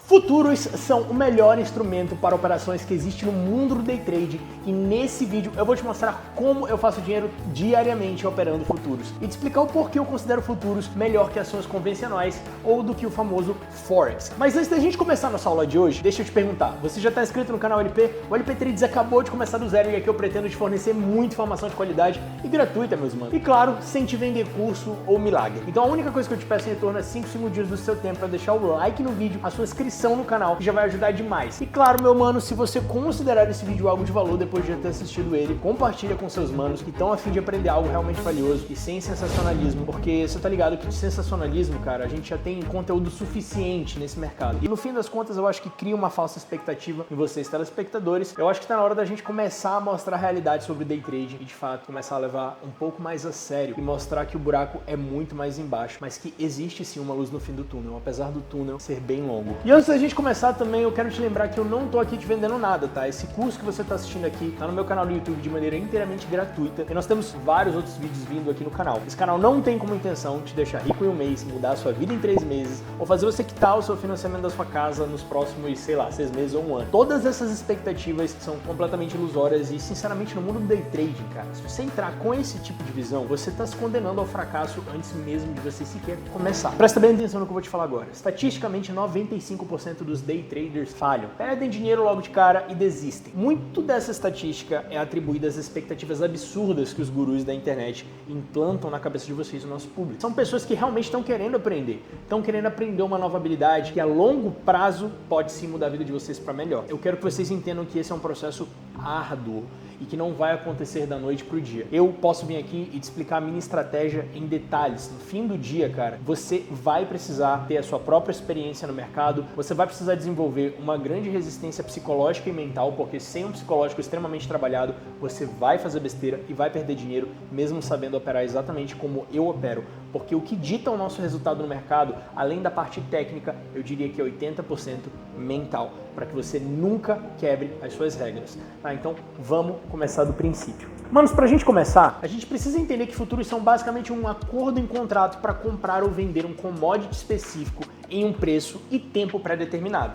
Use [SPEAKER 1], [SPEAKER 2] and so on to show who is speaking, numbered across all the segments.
[SPEAKER 1] Futuros são o melhor instrumento para operações que existe no mundo do day trade e nesse vídeo eu vou te mostrar como eu faço dinheiro diariamente operando futuros e te explicar o porquê eu considero futuros melhor que ações convencionais ou do que o famoso Forex. Mas antes da gente começar nossa aula de hoje, deixa eu te perguntar, você já está inscrito no canal LP? O LP Trades acabou de começar do zero e aqui eu pretendo te fornecer muita informação de qualidade e gratuita, meus manos. E claro, sem te vender curso ou milagre. Então a única coisa que eu te peço em retorno é 5 segundinhos do seu tempo para deixar o like no vídeo, a sua inscrição no canal, que já vai ajudar demais. E claro, meu mano, se você considerar esse vídeo algo de valor depois de ter assistido ele, compartilha com seus manos que estão a fim de aprender algo realmente valioso e sem sensacionalismo, porque você tá ligado que de sensacionalismo, cara, a gente já tem conteúdo suficiente nesse mercado. E no fim das contas, eu acho que cria uma falsa expectativa em vocês, telespectadores. Eu acho que tá na hora da gente começar a mostrar a realidade sobre day trade e, de fato, começar a levar um pouco mais a sério e mostrar que o buraco é muito mais embaixo, mas que existe sim uma luz no fim do túnel, apesar do túnel ser bem longo. E antes da gente começar também, eu quero te lembrar que eu não tô aqui te vendendo nada, tá? Esse curso que você tá assistindo aqui tá no meu canal no YouTube de maneira inteiramente gratuita e nós temos vários outros vídeos vindo aqui no canal. Esse canal não tem como intenção te deixar rico em um mês, mudar a sua vida em 3 meses ou fazer você quitar o seu financiamento da sua casa nos próximos, sei lá, 6 meses ou um ano. Todas essas expectativas são completamente ilusórias e, sinceramente, no mundo do day trading, cara, se você entrar com esse tipo de visão, você tá se condenando ao fracasso antes mesmo de você sequer começar. Presta bem atenção no que eu vou te falar agora. Estatisticamente, 95% dos day traders falham, perdem dinheiro logo de cara e desistem. Muito dessa estatística é atribuída às expectativas absurdas que os gurus da internet implantam na cabeça de vocês, o nosso público. São pessoas que realmente estão querendo aprender uma nova habilidade que a longo prazo pode sim mudar a vida de vocês para melhor. Eu quero que vocês entendam que esse é um processo árduo e que não vai acontecer da noite pro dia. Eu posso vir aqui e te explicar a minha estratégia em detalhes. No fim do dia, cara, você vai precisar ter a sua própria experiência no mercado, você vai precisar desenvolver uma grande resistência psicológica e mental, porque sem um psicológico extremamente trabalhado, você vai fazer besteira e vai perder dinheiro, mesmo sabendo operar exatamente como eu opero. Porque o que dita o nosso resultado no mercado, além da parte técnica, eu diria que é 80% mental, para que você nunca quebre as suas regras. Tá? Então, vamos começar do princípio. Manos, pra gente começar, a gente precisa entender que futuros são basicamente um acordo em contrato para comprar ou vender um commodity específico em um preço e tempo pré-determinado.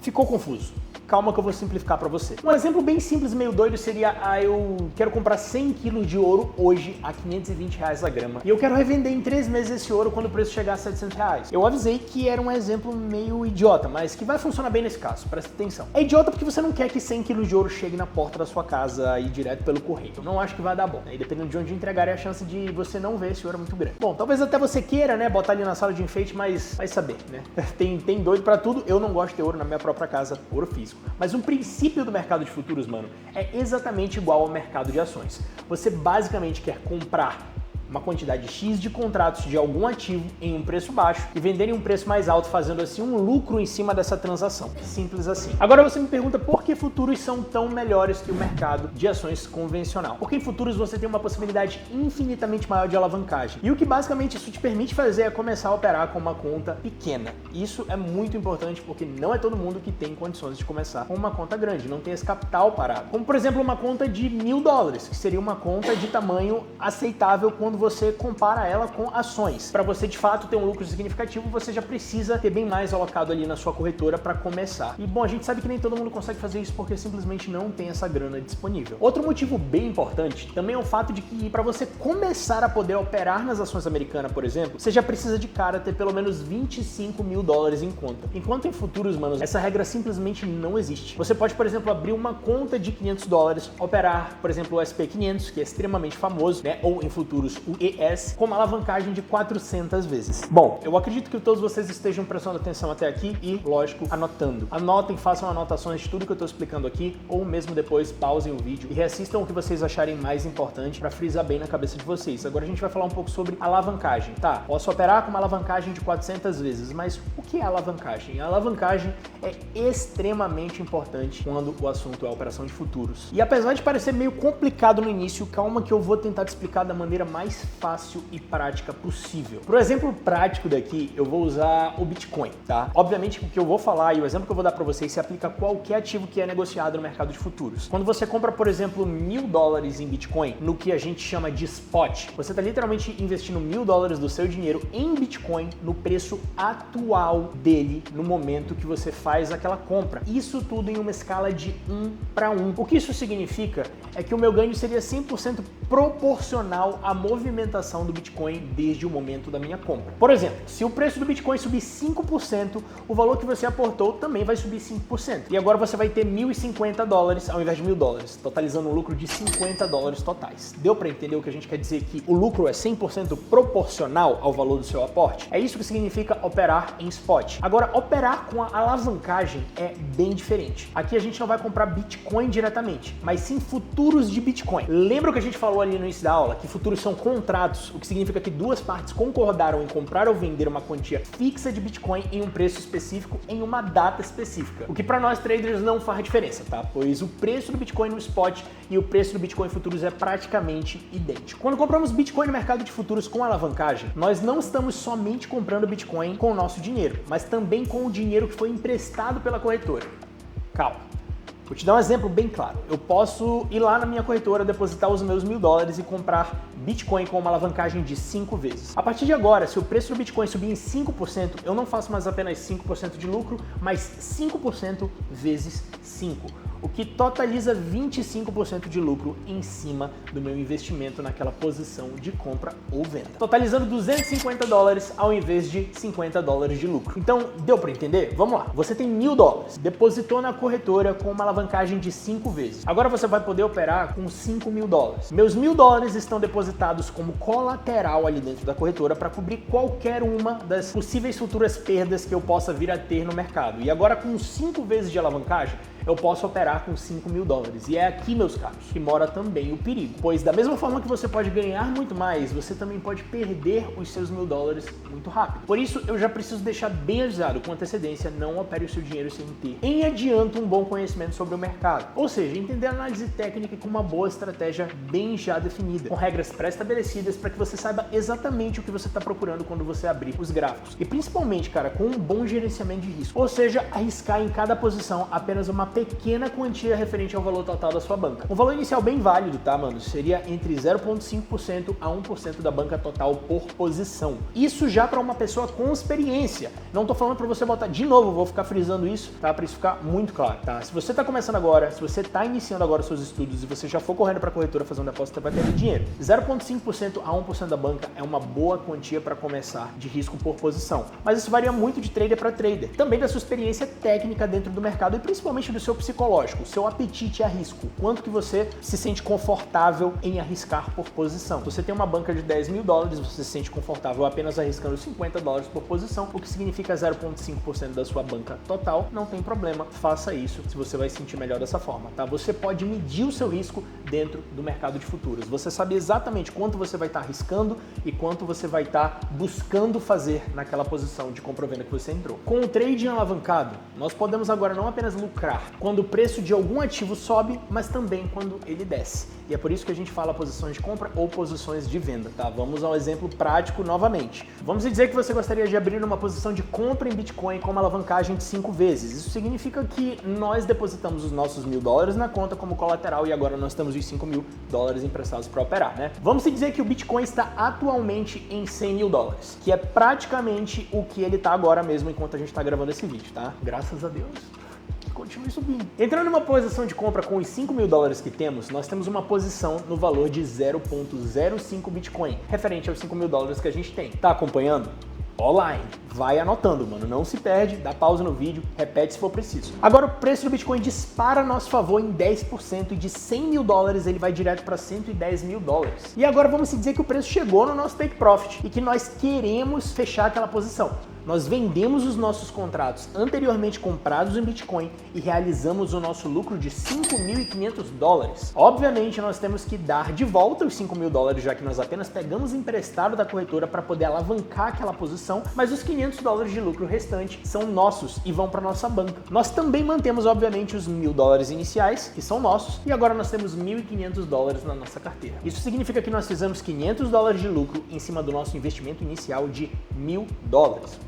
[SPEAKER 1] Ficou confuso? Calma que eu vou simplificar para você. Um exemplo bem simples e meio doido seria, eu quero comprar 100 kg de ouro hoje a R$520 a grama e eu quero revender em 3 meses esse ouro quando o preço chegar a R$700. Eu avisei que era um exemplo meio idiota, mas que vai funcionar bem nesse caso, presta atenção. É idiota porque você não quer que 100 kg de ouro chegue na porta da sua casa e direto pelo correio. Eu não acho que vai dar bom, né? E dependendo de onde entregar, a chance de você não ver esse ouro é muito grande. Bom, talvez até você queira, né, botar ali na sala de enfeite, mas vai saber, né? Tem doido para tudo, eu não gosto de ter ouro na minha própria casa, ouro físico. Mas um princípio do mercado de futuros, mano, é exatamente igual ao mercado de ações. Você basicamente quer comprar uma quantidade X de contratos de algum ativo em um preço baixo e vender em um preço mais alto, fazendo assim um lucro em cima dessa transação. Simples assim. Agora você me pergunta por que futuros são tão melhores que o mercado de ações convencional. Porque em futuros você tem uma possibilidade infinitamente maior de alavancagem. E o que basicamente isso te permite fazer é começar a operar com uma conta pequena. Isso é muito importante porque não é todo mundo que tem condições de começar com uma conta grande, não tem esse capital parado. Como por exemplo uma conta de $1.000, que seria uma conta de tamanho aceitável quando você compara ela com ações. Para você de fato ter um lucro significativo, você já precisa ter bem mais alocado ali na sua corretora para começar. E bom, a gente sabe que nem todo mundo consegue fazer isso porque simplesmente não tem essa grana disponível. Outro motivo bem importante também é o fato de que para você começar a poder operar nas ações americanas, por exemplo, você já precisa de cara ter pelo menos $25 mil em conta. Enquanto em futuros, mano, essa regra simplesmente não existe. Você pode, por exemplo, abrir uma conta de $500, operar, por exemplo, o SP500, que é extremamente famoso, né? Ou em futuros o ES, com uma alavancagem de 400 vezes. Bom, eu acredito que todos vocês estejam prestando atenção até aqui e, lógico, anotando. Anotem, façam anotações de tudo que eu estou explicando aqui, ou mesmo depois pausem o vídeo e reassistam o que vocês acharem mais importante para frisar bem na cabeça de vocês. Agora a gente vai falar um pouco sobre alavancagem, tá? Posso operar com uma alavancagem de 400 vezes, mas o que é alavancagem? A alavancagem é extremamente importante quando o assunto é a operação de futuros. E apesar de parecer meio complicado no início, calma que eu vou tentar te explicar da maneira mais mais fácil e prática possível. Para o exemplo prático daqui, eu vou usar o Bitcoin, tá? Obviamente, o que eu vou falar e o exemplo que eu vou dar para vocês se aplica a qualquer ativo que é negociado no mercado de futuros. Quando você compra, por exemplo, $1.000 em Bitcoin, no que a gente chama de spot, você está literalmente investindo $1.000 do seu dinheiro em Bitcoin no preço atual dele no momento que você faz aquela compra. Isso tudo em uma escala de 1 para 1. O que isso significa é que o meu ganho seria 100% proporcional à movimentação do Bitcoin desde o momento da minha compra. Por exemplo, se o preço do Bitcoin subir 5%, o valor que você aportou também vai subir 5%. E agora você vai ter $1.050 ao invés de $1.000, totalizando um lucro de $50 totais. Deu para entender o que a gente quer dizer que o lucro é 100% proporcional ao valor do seu aporte? É isso que significa operar em spot. Agora, operar com a alavancagem é bem diferente. Aqui a gente não vai comprar Bitcoin diretamente, mas sim futuros de Bitcoin. Lembra o que a gente falou ali no início da aula? Que futuros são contratos, o que significa que duas partes concordaram em comprar ou vender uma quantia fixa de Bitcoin em um preço específico em uma data específica. O que para nós traders não faz diferença, tá? Pois o preço do Bitcoin no spot e o preço do Bitcoin futuros é praticamente idêntico. Quando compramos Bitcoin no mercado de futuros com alavancagem, nós não estamos somente comprando Bitcoin com o nosso dinheiro, mas também com o dinheiro que foi emprestado pela corretora. Calma. Vou te dar um exemplo bem claro. Eu posso ir lá na minha corretora, depositar os meus $1.000 e comprar Bitcoin com uma alavancagem de 5 vezes. A partir de agora, se o preço do Bitcoin subir em 5%, eu não faço mais apenas 5% de lucro, mas 5% vezes 5. O que totaliza 25% de lucro em cima do meu investimento naquela posição de compra ou venda. Totalizando $250 ao invés de $50 de lucro. Então, deu para entender? Vamos lá. Você tem $1.000, depositou na corretora com uma alavancagem de 5 vezes. Agora você vai poder operar com $5.000. Meus $1.000 estão depositados como colateral ali dentro da corretora para cobrir qualquer uma das possíveis futuras perdas que eu possa vir a ter no mercado. E agora com 5 vezes de alavancagem, eu posso operar com $5.000. E é aqui, meus caros, que mora também o perigo. Pois da mesma forma que você pode ganhar muito mais, você também pode perder os seus $1.000 muito rápido. Por isso, eu já preciso deixar bem avisado com antecedência, não opere o seu dinheiro sem ter em adianto um bom conhecimento sobre o mercado. Ou seja, entender a análise técnica com uma boa estratégia bem já definida, com regras pré-estabelecidas para que você saiba exatamente o que você está procurando quando você abrir os gráficos. E principalmente, cara, com um bom gerenciamento de risco. Ou seja, arriscar em cada posição apenas uma pequena quantia referente ao valor total da sua banca. Um valor inicial bem válido, tá, mano? Seria entre 0,5% a 1% da banca total por posição. Isso já para uma pessoa com experiência. Não tô falando para você botar de novo, vou ficar frisando isso, tá? Para isso ficar muito claro, tá? Se você tá começando agora, se você tá iniciando agora os seus estudos e você já for correndo para a corretora fazer um depósito, você vai perder dinheiro. 0,5% a 1% da banca é uma boa quantia para começar de risco por posição. Mas isso varia muito de trader para trader. Também da sua experiência técnica dentro do mercado e principalmente do seu psicológico, o seu apetite a risco, quanto que você se sente confortável em arriscar por posição. Se você tem uma banca de $10.000, você se sente confortável apenas arriscando $50 por posição, o que significa 0,5% da sua banca total, não tem problema, faça isso se você vai se sentir melhor dessa forma, tá? Você pode medir o seu risco dentro do mercado de futuros, você sabe exatamente quanto você vai estar arriscando e quanto você vai estar buscando fazer naquela posição de compra ou venda que você entrou. Com o trading alavancado, nós podemos agora não apenas lucrar quando o preço de algum ativo sobe, mas também quando ele desce. E é por isso que a gente fala posições de compra ou posições de venda, tá? Vamos ao exemplo prático novamente. Vamos dizer que você gostaria de abrir uma posição de compra em Bitcoin com uma alavancagem de 5 vezes. Isso significa que nós depositamos os nossos $1.000 na conta como colateral e agora nós temos os $5.000 emprestados para operar, né? Vamos dizer que o Bitcoin está atualmente em $100.000, que é praticamente o que ele está agora mesmo enquanto a gente está gravando esse vídeo, tá? Graças a Deus. Continue subindo. Entrando numa posição de compra com os $5.000 que temos, nós temos uma posição no valor de 0,05 Bitcoin, referente aos $5.000 que a gente tem. Tá acompanhando? Online. Vai anotando, mano. Não se perde, dá pausa no vídeo, repete se for preciso. Agora o preço do Bitcoin dispara a nosso favor em 10% e de $100.000 ele vai direto para $110.000. E agora vamos dizer que o preço chegou no nosso take profit e que nós queremos fechar aquela posição. Nós vendemos os nossos contratos anteriormente comprados em Bitcoin e realizamos o nosso lucro de $5.500. Obviamente, nós temos que dar de volta os $5.000, já que nós apenas pegamos emprestado da corretora para poder alavancar aquela posição, mas os $500 de lucro restante são nossos e vão para nossa banca. Nós também mantemos, obviamente, os $1.000 iniciais, que são nossos, e agora nós temos $1.500 na nossa carteira. Isso significa que nós fizemos $500 de lucro em cima do nosso investimento inicial de $1.000,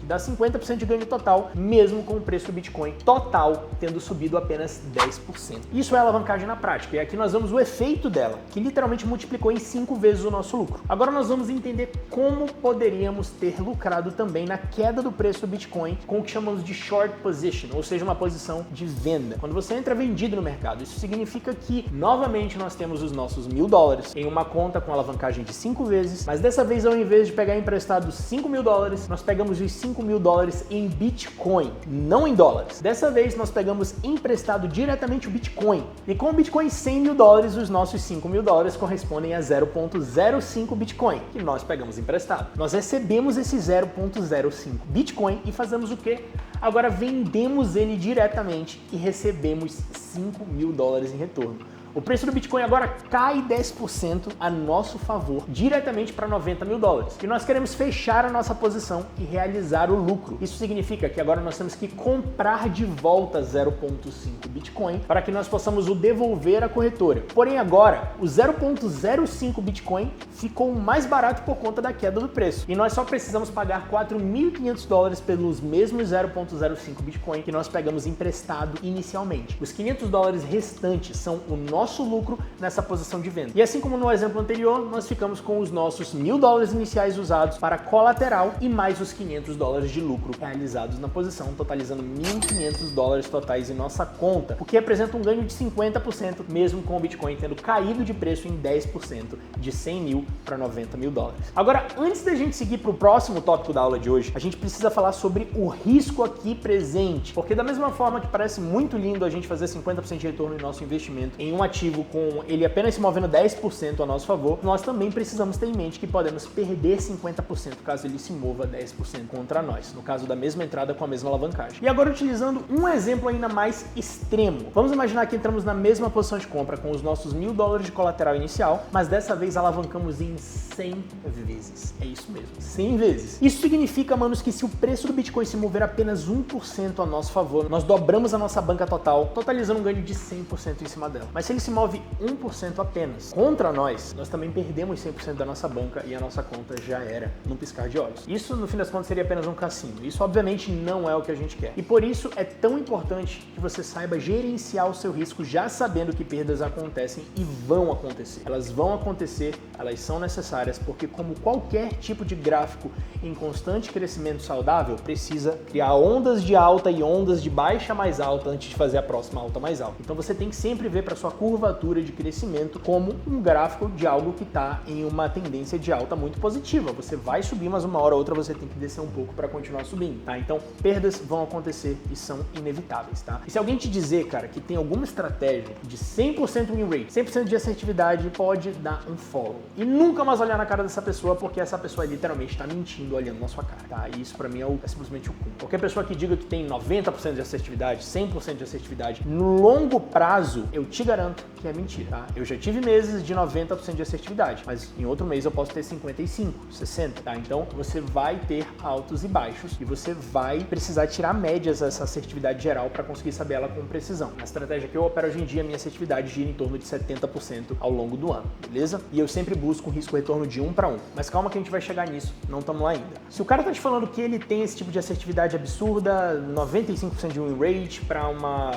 [SPEAKER 1] que dá 50% de ganho total, mesmo com o preço do Bitcoin total tendo subido apenas 10%. Isso é alavancagem na prática, e aqui nós vemos o efeito dela, que literalmente multiplicou em 5 vezes o nosso lucro. Agora nós vamos entender como poderíamos ter lucrado também na queda do preço do Bitcoin com o que chamamos de short position, ou seja, uma posição de venda. Quando você entra vendido no mercado, isso significa que novamente nós temos os nossos $1.000 em uma conta com alavancagem de 5 vezes, mas dessa vez ao invés de pegar emprestado $5.000, nós pegamos os $5.000 em Bitcoin, não em dólares. Dessa vez nós pegamos emprestado diretamente o Bitcoin, e com o Bitcoin $100.000, os nossos $5.000 correspondem a 0.05 Bitcoin, que nós pegamos emprestado. Nós recebemos esse 0.05 Bitcoin e fazemos o quê? Agora vendemos ele diretamente e recebemos $5.000 em retorno. O preço do Bitcoin agora cai 10% a nosso favor, diretamente para $90.000. E nós queremos fechar a nossa posição e realizar o lucro. Isso significa que agora nós temos que comprar de volta 0.5 Bitcoin para que nós possamos o devolver à corretora. Porém agora, o 0.05 Bitcoin ficou mais barato por conta da queda do preço. E nós só precisamos pagar $4.500 pelos mesmos 0.05 Bitcoin que nós pegamos emprestado inicialmente. Os $500 restantes são o nosso lucro nessa posição de venda. E assim como no exemplo anterior, nós ficamos com os nossos $1.000 iniciais usados para colateral e mais os $500 de lucro realizados na posição, totalizando $1.500 totais em nossa conta, o que representa um ganho de 50%, mesmo com o Bitcoin tendo caído de preço em 10%, de 100 mil para $90.000. Agora, antes da gente seguir para o próximo tópico da aula de hoje, a gente precisa falar sobre o risco aqui presente, porque da mesma forma que parece muito lindo a gente fazer 50% de retorno em nosso investimento em um ativo com ele apenas se movendo 10% a nosso favor, nós também precisamos ter em mente que podemos perder 50% caso ele se mova 10% contra nós, no caso da mesma entrada com a mesma alavancagem. E agora utilizando um exemplo ainda mais extremo, vamos imaginar que entramos na mesma posição de compra com os nossos $1.000 de colateral inicial, mas dessa vez alavancamos em 100 vezes. É isso mesmo, 100 vezes. Isso significa, manos, que se o preço do Bitcoin se mover apenas 1% a nosso favor, nós dobramos a nossa banca total, totalizando um ganho de 100% em cima dela. Mas se ele se move 1% apenas contra nós, nós também perdemos 100% da nossa banca e a nossa conta já era num piscar de olhos. Isso, no fim das contas, seria apenas um cassino. Isso, obviamente, não é o que a gente quer. E por isso é tão importante que você saiba gerenciar o seu risco já sabendo que perdas acontecem e vão acontecer. Elas vão acontecer, elas são necessárias, porque como qualquer tipo de gráfico em constante crescimento saudável, precisa criar ondas de alta e ondas de baixa mais alta antes de fazer a próxima alta mais alta. Então você tem que sempre ver para sua curvatura de crescimento como um gráfico de algo que está em uma tendência de alta muito positiva. Você vai subir, mas uma hora ou outra você tem que descer um pouco para continuar subindo, tá? Então, perdas vão acontecer e são inevitáveis, tá? E se alguém te dizer, cara, que tem alguma estratégia de 100% win rate, 100% de assertividade, pode dar um follow. E nunca mais olhar na cara dessa pessoa, porque essa pessoa literalmente está mentindo olhando na sua cara, tá? E isso pra mim é simplesmente o cúmulo. Qualquer pessoa que diga que tem 90% de assertividade, 100% de assertividade, no longo prazo, eu te garanto que é mentira, tá? Eu já tive meses de 90% de assertividade, mas em outro mês eu posso ter 55%, 60%, tá? Então você vai ter altos e baixos e você vai precisar tirar médias dessa assertividade geral para conseguir saber ela com precisão. A estratégia que eu opero hoje em dia, minha assertividade gira em torno de 70% ao longo do ano, beleza? E eu sempre busco um risco-retorno de 1 para 1. Mas calma que a gente vai chegar nisso, não estamos lá ainda. Se o cara tá te falando que ele tem esse tipo de assertividade absurda, 95% de win rate para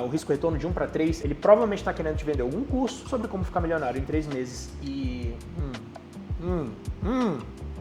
[SPEAKER 1] o risco-retorno de 1 para 3, ele provavelmente está querendo te vender algum curso sobre como ficar milionário em 3 meses e...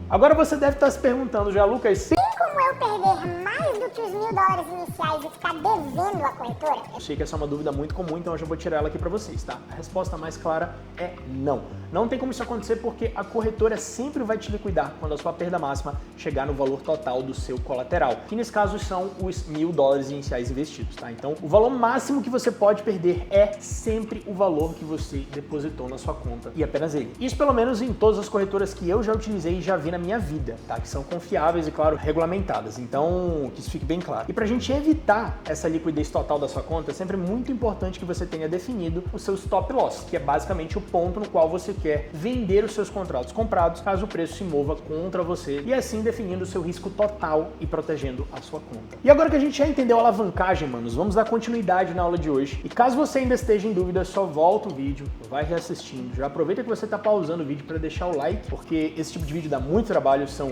[SPEAKER 1] Agora você deve estar se perguntando já, Lucas,
[SPEAKER 2] tem como eu perder mais do que os $1.000 iniciais e ficar devendo a corretora?
[SPEAKER 1] Eu sei que essa é uma dúvida muito comum, então eu já vou tirar ela aqui para vocês, tá? A resposta mais clara é não. Não tem como isso acontecer porque a corretora sempre vai te liquidar quando a sua perda máxima chegar no valor total do seu colateral, que nesse caso são os $1.000 iniciais investidos, tá? Então, o valor máximo que você pode perder é sempre o valor que você depositou na sua conta e apenas ele. Isso pelo menos em todas as corretoras que eu já utilizei e já vi na minha vida, tá? Que são confiáveis e, claro, regulamentadas. Então, que isso fique bem claro. E pra gente evitar essa liquidez total da sua conta, é sempre muito importante que você tenha definido o seu stop loss, que é basicamente o ponto no qual você quer vender os seus contratos comprados caso o preço se mova contra você e assim definindo o seu risco total e protegendo a sua conta. E agora que a gente já entendeu a alavancagem, manos, vamos dar continuidade na aula de hoje. E caso você ainda esteja em dúvida, só volta o vídeo, vai reassistindo. Já aproveita que você está pausando o vídeo para deixar o like, porque esse tipo de vídeo dá muito trabalho, são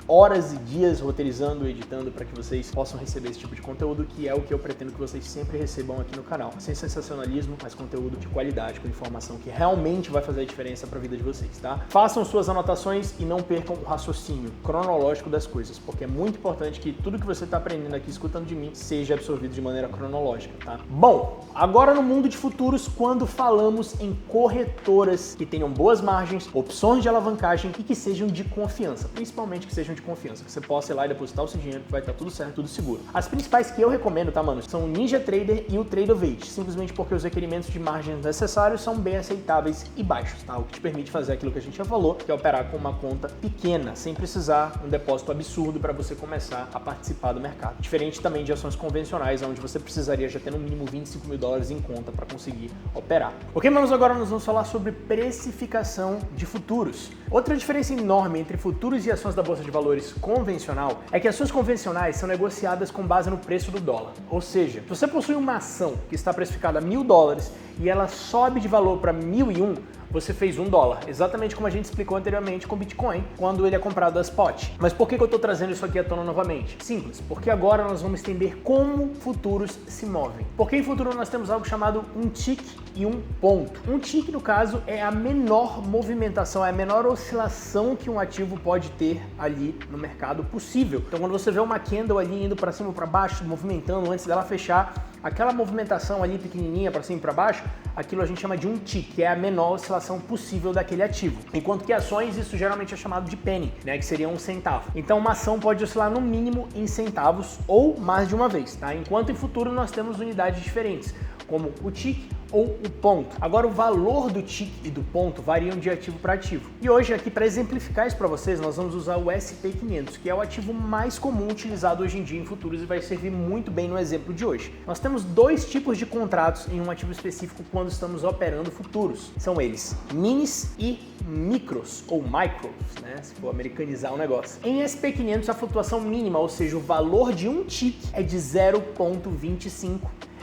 [SPEAKER 1] horas e dias roteirizando e editando para que vocês possam receber esse tipo de conteúdo, que é o que eu pretendo que vocês sempre recebam aqui no canal. Sem sensacionalismo, mas conteúdo de qualidade, com informação que realmente vai fazer a diferença para a vida de vocês, tá? Façam suas anotações e não percam o raciocínio cronológico das coisas, porque é muito importante que tudo que você está aprendendo aqui, escutando de mim, seja absorvido de maneira cronológica, tá? Bom, agora no mundo de futuros, quando falamos em corretoras que tenham boas margens, opções de alavancagem e que sejam de confiança, principalmente que sejam de confiança, que você possa ir lá e depositar o seu dinheiro, que vai estar tudo certo, tudo seguro. As principais que eu recomendo, tá, mano, são o NinjaTrader e o Tradeovate, simplesmente porque os requerimentos de margens necessários são bem aceitáveis e baixos, tá? O que te permite fazer aquilo que a gente já falou, que é operar com uma conta pequena, sem precisar um depósito absurdo para você começar a participar do mercado. Diferente também de ações convencionais, onde você precisaria já ter no mínimo $25.000 em conta para conseguir operar. Ok, mas agora nós vamos falar sobre precificação de futuros. Outra diferença enorme entre futuros e ações da Bolsa de Valores convencional é que ações convencionais são negociadas com base no preço do dólar. Ou seja, se você possui uma ação que está precificada a $1.000 e ela sobe de valor para 1.001, você fez $1, exatamente como a gente explicou anteriormente com o Bitcoin, quando ele é comprado a spot. Mas por que eu estou trazendo isso aqui à tona novamente? Simples, porque agora nós vamos entender como futuros se movem. Porque em futuro nós temos algo chamado um tick e um ponto. Um tick, no caso, é a menor movimentação, é a menor oscilação que um ativo pode ter ali no mercado possível. Então quando você vê uma candle ali indo para cima ou para baixo, movimentando antes dela fechar, aquela movimentação ali pequenininha para cima e para baixo, aquilo a gente chama de um tick, que é a menor oscilação possível daquele ativo. Enquanto que ações, isso geralmente é chamado de penny, né, que seria 1 centavo. Então uma ação pode oscilar no mínimo em centavos ou mais de uma vez, tá? Enquanto em futuro nós temos unidades diferentes, como o tick ou o ponto. Agora, o valor do tick e do ponto variam de ativo para ativo. E hoje, aqui para exemplificar isso para vocês, nós vamos usar o SP500, que é o ativo mais comum utilizado hoje em dia em futuros e vai servir muito bem no exemplo de hoje. Nós temos dois tipos de contratos em um ativo específico quando estamos operando futuros. São eles minis e micros, ou micros, né, se for americanizar o negócio. Em SP500, a flutuação mínima, ou seja, o valor de um tick é de 0,25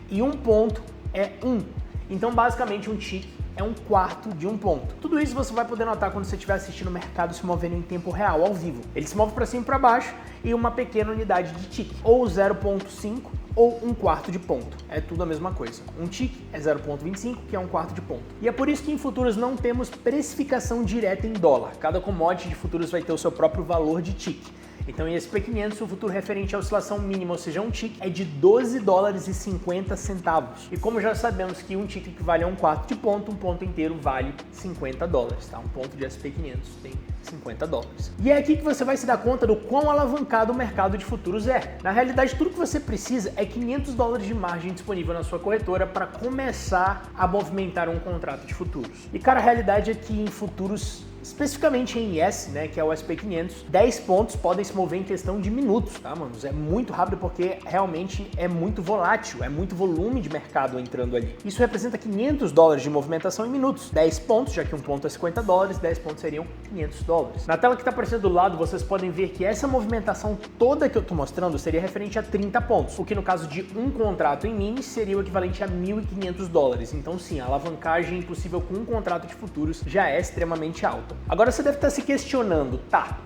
[SPEAKER 1] e um ponto é 1. Então, basicamente, um tick é um quarto de um ponto. Tudo isso você vai poder notar quando você estiver assistindo o mercado se movendo em tempo real, ao vivo. Ele se move para cima e para baixo e uma pequena unidade de tick, ou 0,5 ou um quarto de ponto. É tudo a mesma coisa. Um tick é 0,25, que é um quarto de ponto. E é por isso que em futuros não temos precificação direta em dólar. Cada commodity de futuros vai ter o seu próprio valor de tick. Então, em SP500, o futuro referente à oscilação mínima, ou seja, um tick, é de $12,50. E como já sabemos que um tick equivale a um quarto de ponto, um ponto inteiro vale $50, tá? Um ponto de SP500 tem $50. E é aqui que você vai se dar conta do quão alavancado o mercado de futuros é. Na realidade, tudo que você precisa é $500 de margem disponível na sua corretora para começar a movimentar um contrato de futuros. E, cara, a realidade é que em futuros, especificamente em IS, né, que é o SP500, 10 pontos podem se mover em questão de minutos, tá, manos? É muito rápido porque realmente é muito volátil, é muito volume de mercado entrando ali. Isso representa $500 de movimentação em minutos. 10 pontos, já que um ponto é $50, 10 pontos seriam $500. Na tela que está aparecendo do lado, vocês podem ver que essa movimentação toda que eu estou mostrando seria referente a 30 pontos, o que no caso de um contrato em mini seria o equivalente a $1.500. Então sim, a alavancagem possível com um contrato de futuros já é extremamente alta. Agora você deve estar se questionando, tá?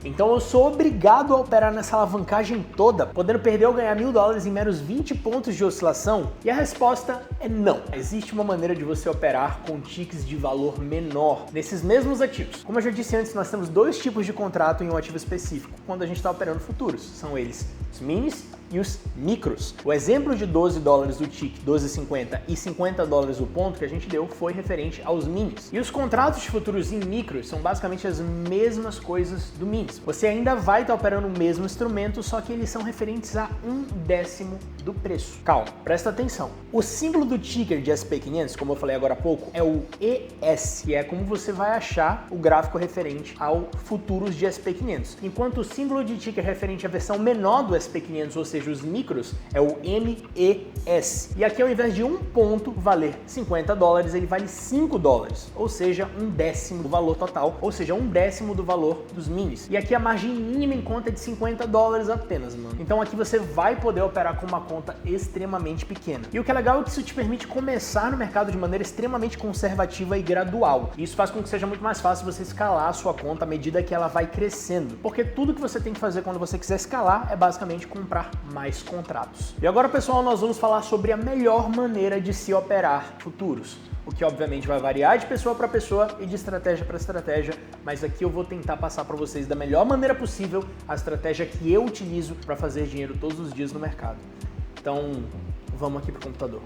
[SPEAKER 1] Então eu sou obrigado a operar nessa alavancagem toda, podendo perder ou ganhar $1.000 em meros 20 pontos de oscilação? E a resposta é não. Existe uma maneira de você operar com ticks de valor menor nesses mesmos ativos. Como eu já disse antes, nós temos dois tipos de contrato em um ativo específico quando a gente está operando futuros. São eles os minis e os micros. O exemplo de $12 do tick, 12,50 e $50 o ponto que a gente deu foi referente aos minis. E os contratos de futuros em micros são basicamente as mesmas coisas do minis. Você ainda vai estar operando o mesmo instrumento, só que eles são referentes a 1/10 do preço. Calma, presta atenção. O símbolo do ticker de SP500, como eu falei agora há pouco, é o ES, que é como você vai achar o gráfico referente ao futuros de SP500. Enquanto o símbolo de ticker referente à versão menor do SP500, ou seja, os micros, é o MES. E aqui, ao invés de um ponto valer $50, ele vale $5, ou seja, 1/10 do valor total, ou seja, 1/10 do valor dos minis. E aqui a margem mínima em conta é de $50 apenas, mano. Então aqui você vai poder operar com uma conta extremamente pequena. E o que é legal é que isso te permite começar no mercado de maneira extremamente conservativa e gradual. Isso faz com que seja muito mais fácil você escalar a sua conta à medida que ela vai crescendo. Porque tudo que você tem que fazer quando você quiser escalar é basicamente comprar mais contratos. E agora, pessoal, nós vamos falar sobre a melhor maneira de se operar futuros. O que obviamente vai variar de pessoa para pessoa e de estratégia para estratégia, mas aqui eu vou tentar passar para vocês da melhor maneira possível a estratégia que eu utilizo para fazer dinheiro todos os dias no mercado. Então, vamos aqui pro computador.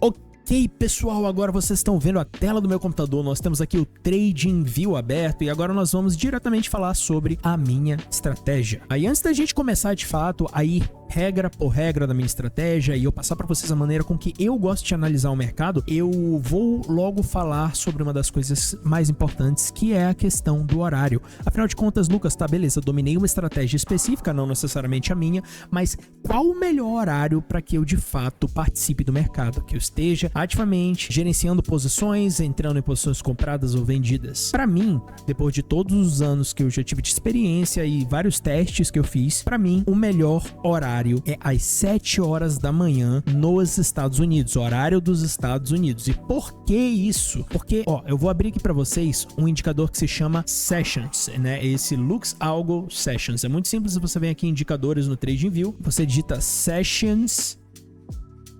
[SPEAKER 3] Ok, pessoal, agora vocês estão vendo a tela do meu computador, nós temos aqui o TradingView aberto e agora nós vamos diretamente falar sobre a minha estratégia. Aí antes da gente começar de fato a ir regra por regra da minha estratégia e eu passar para vocês a maneira com que eu gosto de analisar o mercado, eu vou logo falar sobre uma das coisas mais importantes, que é a questão do horário. Afinal de contas, Lucas, tá, beleza, eu dominei uma estratégia específica, não necessariamente a minha, mas qual o melhor horário para que eu de fato participe do mercado, que eu esteja ativamente gerenciando posições, entrando em posições compradas ou vendidas? Para mim, depois de todos os anos que eu já tive de experiência e vários testes que eu fiz, para mim o melhor horário é às 7 horas da manhã nos Estados Unidos, horário dos Estados Unidos. E por que isso? Porque, ó, eu vou abrir aqui para vocês um indicador que se chama Sessions, né? Esse Lux Algo Sessions. É muito simples, você vem aqui em indicadores no TradingView, você digita Sessions,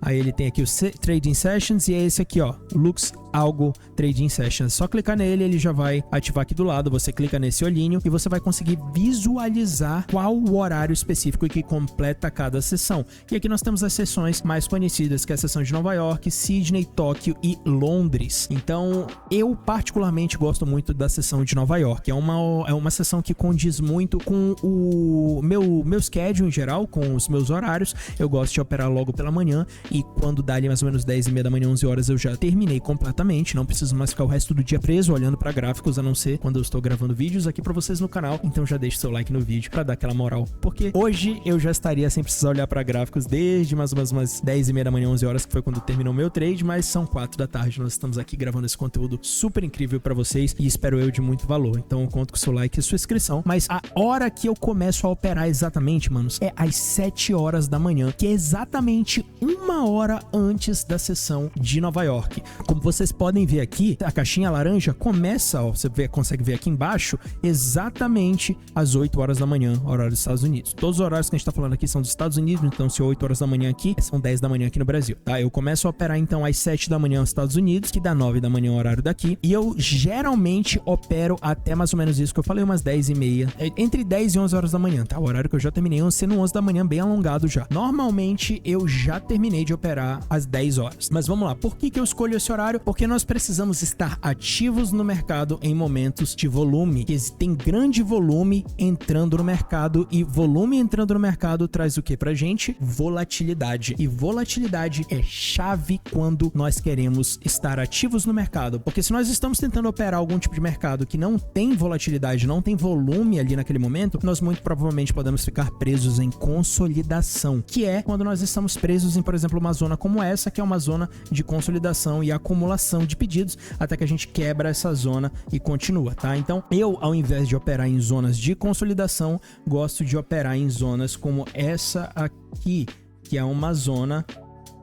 [SPEAKER 3] aí ele tem aqui o Trading Sessions e é esse aqui, ó, Lux Algo Trading Sessions. Só clicar nele, ele já vai ativar aqui do lado, você clica nesse olhinho e você vai conseguir visualizar qual o horário específico que completa cada sessão. E aqui nós temos as sessões mais conhecidas, que é a sessão de Nova York, Sydney, Tóquio e Londres. Então, eu particularmente gosto muito da sessão de Nova York. É uma sessão que condiz muito com o meu schedule em geral, com os meus horários. Eu gosto de operar logo pela manhã e quando dá ali mais ou menos 10h30 da manhã, 11 horas, eu já terminei completamente. Não preciso mais ficar o resto do dia preso olhando para gráficos, a não ser quando eu estou gravando vídeos aqui para vocês no canal. Então já deixa seu like no vídeo para dar aquela moral, porque hoje eu já estaria sem precisar olhar para gráficos desde mais ou menos umas 10h30 da manhã, 11 horas, que foi quando terminou o meu trade, mas são 4 da tarde. Nós estamos aqui gravando esse conteúdo super incrível para vocês e espero eu de muito valor. Então eu conto com seu like e sua inscrição. Mas a hora que eu começo a operar exatamente, manos, é às 7 horas da manhã, que é exatamente 1 hora antes da sessão de Nova York. Como vocês podem ver aqui, a caixinha laranja começa, ó, você consegue ver aqui embaixo, exatamente às 8 horas da manhã, horário dos Estados Unidos. Todos os horários que a gente tá falando aqui são dos Estados Unidos, então se é 8 horas da manhã aqui, são 10 da manhã aqui no Brasil, tá? Eu começo a operar então às 7 da manhã nos Estados Unidos, que dá 9 da manhã o horário daqui, e eu geralmente opero até mais ou menos isso que eu falei, umas 10h30, entre 10 e 11 horas da manhã, tá? O horário que eu já terminei sendo 11 da manhã, bem alongado já. Normalmente eu já terminei de operar às 10 horas. Mas vamos lá, por que eu escolho esse horário? Porque nós precisamos estar ativos no mercado em momentos de volume, que tem grande volume entrando no mercado, e volume entrando no mercado traz o que pra gente? Volatilidade. E volatilidade é chave quando nós queremos estar ativos no mercado, porque se nós estamos tentando operar algum tipo de mercado que não tem volatilidade, não tem volume ali naquele momento, nós muito provavelmente podemos ficar presos em consolidação, que é quando nós estamos presos em, por exemplo, uma zona como essa, que é uma zona de consolidação e acumulação de pedidos, até que a gente quebra essa zona e continua, tá? Então, eu, ao invés de operar em zonas de consolidação, gosto de operar em zonas como essa aqui, que é uma zona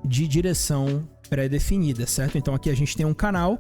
[SPEAKER 3] de direção pré-definida, certo? Então, aqui a gente tem um canal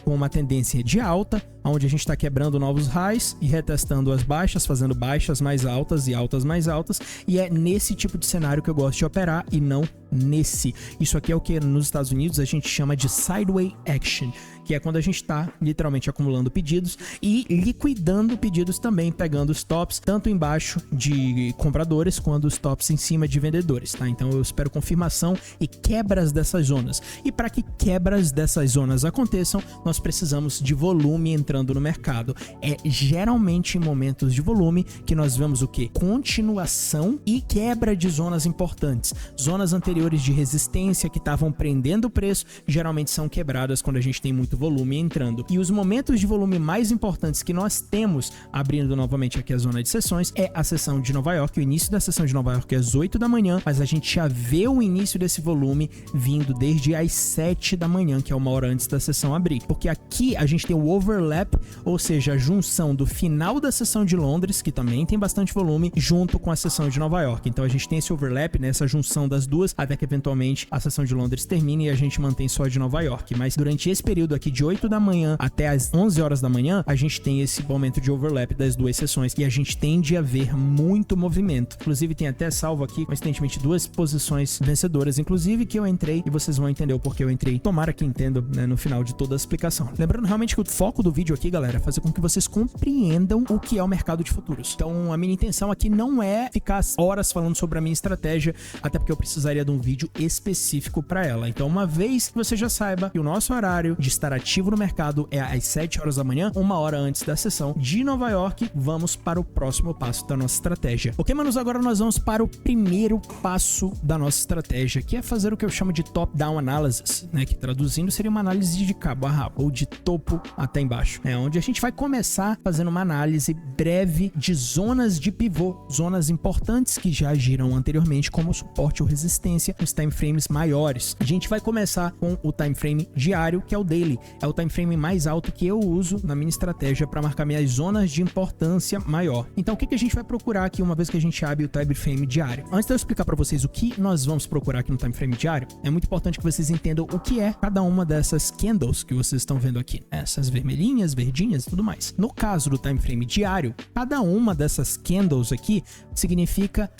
[SPEAKER 3] com uma tendência de alta, onde a gente está quebrando novos highs e retestando as baixas, fazendo baixas mais altas e altas mais altas, e é nesse tipo de cenário que eu gosto de operar e não nesse. Isso aqui é o que nos Estados Unidos a gente chama de sideway action, que é quando a gente está literalmente acumulando pedidos e liquidando pedidos também, pegando os tops tanto embaixo de compradores quanto os tops em cima de vendedores, tá? Então eu espero confirmação e quebras dessas zonas. E para que quebras dessas zonas aconteçam, nós precisamos de volume entrando no mercado. É geralmente em momentos de volume que nós vemos o que? Continuação e quebra de zonas importantes. Zonas anteriores de resistência que estavam prendendo o preço geralmente são quebradas quando a gente tem muito volume entrando. E os momentos de volume mais importantes que nós temos, abrindo novamente aqui a zona de sessões, é a sessão de Nova York. O início da sessão de Nova York é às 8 da manhã, mas a gente já vê o início desse volume vindo desde as 7 da manhã, que é uma hora antes da sessão abrir. Porque aqui a gente tem o overlap, ou seja, a junção do final da sessão de Londres, que também tem bastante volume, junto com a sessão de Nova York. Então a gente tem esse overlap, né, essa junção das duas, até que eventualmente a sessão de Londres termine e a gente mantém só a de Nova York. Mas durante esse período aqui de 8 da manhã até as 11 horas da manhã, a gente tem esse momento de overlap das duas sessões e a gente tende a ver muito movimento. Inclusive tem até salvo aqui, coincidentemente, duas posições vencedoras, inclusive, que eu entrei, e vocês vão entender o porquê eu entrei. Tomara que entendam, né, no final de toda a explicação. Lembrando realmente que o foco do vídeo aqui, galera, é fazer com que vocês compreendam o que é o mercado de futuros. Então a minha intenção aqui não é ficar horas falando sobre a minha estratégia, até porque eu precisaria de um vídeo específico para ela. Então, uma vez que você já saiba que o nosso horário de estar ativo no mercado é às 7 horas da manhã, uma hora antes da sessão de Nova York, vamos para o próximo passo da nossa estratégia. Ok, manos? Agora nós vamos para o primeiro passo da nossa estratégia, que é fazer o que eu chamo de top-down analysis, né? Que traduzindo seria uma análise de cabo a rabo, ou de topo até embaixo, né? Onde a gente vai começar fazendo uma análise breve de zonas de pivô, zonas importantes que já agiram anteriormente como suporte ou resistência nos time frames maiores. A gente vai começar com o time frame diário, que é o daily. É o time frame mais alto que eu uso na minha estratégia para marcar minhas zonas de importância maior. Então, o que a gente vai procurar aqui uma vez que a gente abre o time frame diário? Antes de eu explicar para vocês o que nós vamos procurar aqui no time frame diário, é muito importante que vocês entendam o que é cada uma dessas candles que vocês estão vendo aqui. Essas vermelhinhas, verdinhas e tudo mais. No caso do time frame diário, cada uma dessas candles aqui significa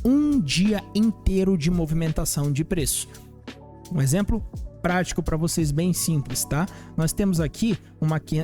[SPEAKER 3] um dia inteiro de movimentação de preço. Um exemplo prático para vocês, bem simples, tá? Nós temos aqui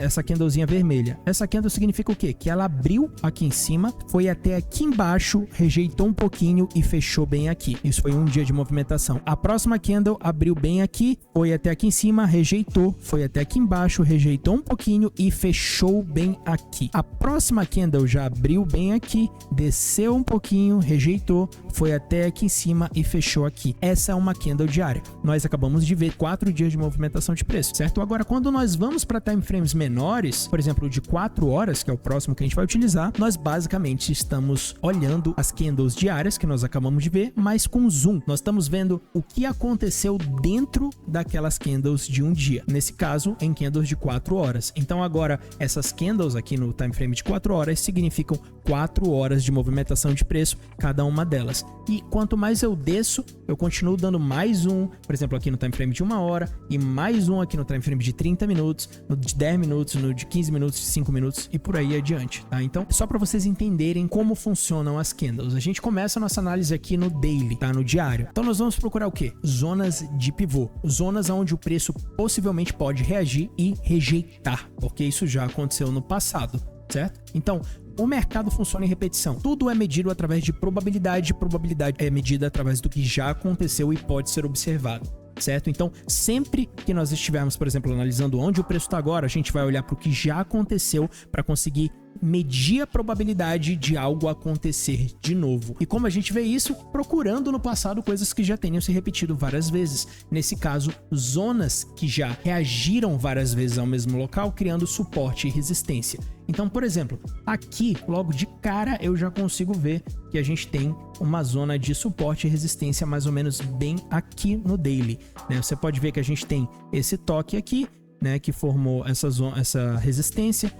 [SPEAKER 3] essa candlezinha vermelha. Essa candle significa o quê? Que ela abriu aqui em cima, foi até aqui embaixo, rejeitou um pouquinho e fechou bem aqui. Isso foi um dia de movimentação. A próxima candle abriu bem aqui, foi até aqui em cima, rejeitou, foi até aqui embaixo, rejeitou um pouquinho e fechou bem aqui. A próxima candle já abriu bem aqui, desceu um pouquinho, rejeitou, foi até aqui em cima e fechou aqui. Essa é uma candle diária. Nós acabamos de ver 4 dias de movimentação de preço, certo? Agora, quando nós vamos para time frames menores, por exemplo, de 4 horas, que é o próximo que a gente vai utilizar, nós basicamente estamos olhando as candles diárias que nós acabamos de ver, mas com zoom. Nós estamos vendo o que aconteceu dentro daquelas candles de um dia. Nesse caso, em candles de 4 horas. Então, agora, essas candles aqui no time frame de 4 horas significam 4 horas de movimentação de preço, cada uma delas. E quanto mais eu desço, eu continuo dando mais um, por exemplo, aqui no time frame de 1 hora, e mais um aqui no time frame de 30 minutos, no de 10 minutos, no de 15 minutos, de 5 minutos e por aí adiante, tá? Então, só para vocês entenderem como funcionam as candles. A gente começa a nossa análise aqui no daily, tá? No diário. Então, nós vamos procurar o quê? Zonas de pivô. Zonas onde o preço possivelmente pode reagir e rejeitar, porque isso já aconteceu no passado, certo? Então, o mercado funciona em repetição. Tudo é medido através de probabilidade. Probabilidade é medida através do que já aconteceu e pode ser observado, certo? Então, sempre que nós estivermos, por exemplo, analisando onde o preço está agora, a gente vai olhar para o que já aconteceu para conseguir medir a probabilidade de algo acontecer de novo. E como a gente vê isso? Procurando no passado coisas que já tenham se repetido várias vezes. Nesse caso, zonas que já reagiram várias vezes ao mesmo local, criando suporte e resistência. Então, por exemplo, aqui, logo de cara, eu já consigo ver que a gente tem uma zona de suporte e resistência mais ou menos bem aqui no daily, né? Você pode ver que a gente tem esse toque aqui, né, que formou essa resistência.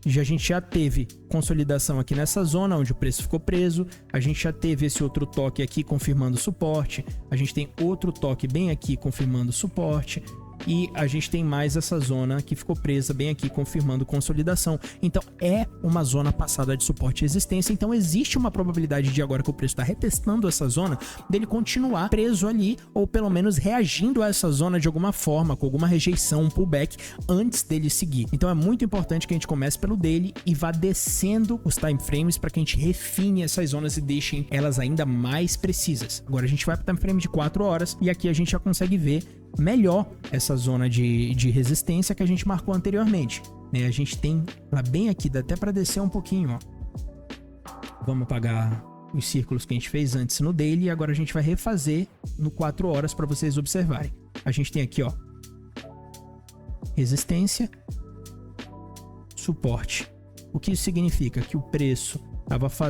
[SPEAKER 3] A gente já teve consolidação aqui nessa zona onde o preço ficou preso, a gente já teve esse outro toque aqui confirmando suporte, a gente tem outro toque bem aqui confirmando suporte, e a gente tem mais essa zona que ficou presa bem aqui, confirmando consolidação. Então é uma zona passada de suporte e resistência, então existe uma probabilidade de agora que o preço está retestando essa zona, dele continuar preso ali, ou pelo menos reagindo a essa zona de alguma forma, com alguma rejeição, um pullback, antes dele seguir. Então é muito importante que a gente comece pelo dele e vá descendo os time frames para que a gente refine essas zonas e deixem elas ainda mais precisas. Agora a gente vai para o time frame de 4 horas e aqui a gente já consegue ver melhor essa zona de resistência que a gente marcou anteriormente, né? A gente tem lá bem aqui, dá até para descer um pouquinho, ó. Vamos apagar os círculos que a gente fez antes no daily e agora a gente vai refazer no 4 horas para vocês observarem. A gente tem aqui, ó, resistência, suporte. O que isso significa? Que o preço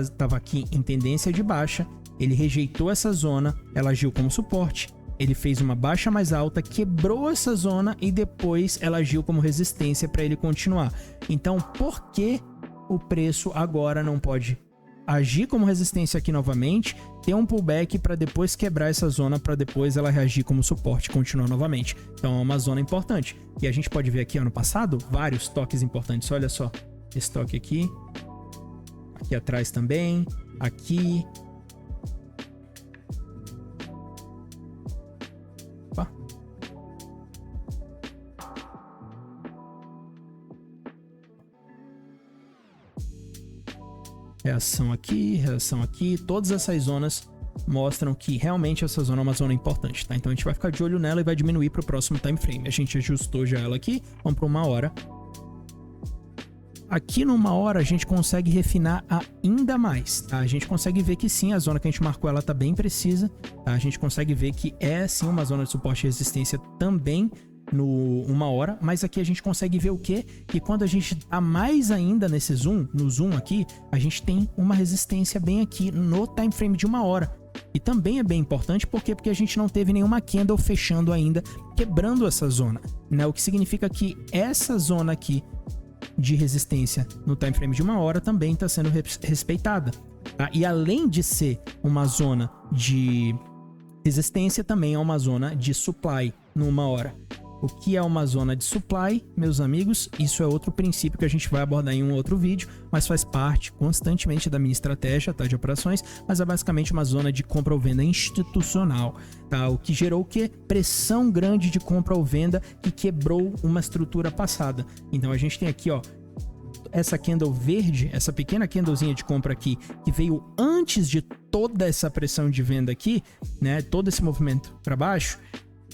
[SPEAKER 3] estava aqui em tendência de baixa, ele rejeitou essa zona, ela agiu como suporte, ele fez uma baixa mais alta, quebrou essa zona e depois ela agiu como resistência para ele continuar. Então, por que o preço agora não pode agir como resistência aqui novamente, ter um pullback para depois quebrar essa zona, para depois ela reagir como suporte e continuar novamente? Então é uma zona importante. E a gente pode ver aqui, ano passado, vários toques importantes. Olha só, esse toque aqui, aqui atrás também, aqui. Opa. Reação aqui, todas essas zonas mostram que realmente essa zona é uma zona importante, tá? Então a gente vai ficar de olho nela e vai diminuir para o próximo time frame. A gente ajustou já ela aqui, vamos para 1 hora. Aqui no 1 hora a gente consegue refinar ainda mais, tá? A gente consegue ver que sim, a zona que a gente marcou ela tá bem precisa, tá? A gente consegue ver que é sim uma zona de suporte e resistência também no 1 hora, mas aqui a gente consegue ver o quê? Que quando a gente tá mais ainda nesse zoom, no zoom aqui, a gente tem uma resistência bem aqui no time frame de 1 hora. E também é bem importante, por quê? Porque a gente não teve nenhuma candle fechando ainda, quebrando essa zona, né? O que significa que essa zona aqui de resistência no time frame de 1 hora também está sendo respeitada, tá? E além de ser uma zona de resistência, também é uma zona de supply no 1 hora. O que é uma zona de supply, meus amigos? Isso é outro princípio que a gente vai abordar em um outro vídeo, mas faz parte constantemente da minha estratégia, tá, de operações, mas é basicamente uma zona de compra ou venda institucional, tá? O que gerou o quê? Pressão grande de compra ou venda que quebrou uma estrutura passada. Então a gente tem aqui, ó, essa candle verde, essa pequena candlezinha de compra aqui, que veio antes de toda essa pressão de venda aqui, né? Todo esse movimento para baixo,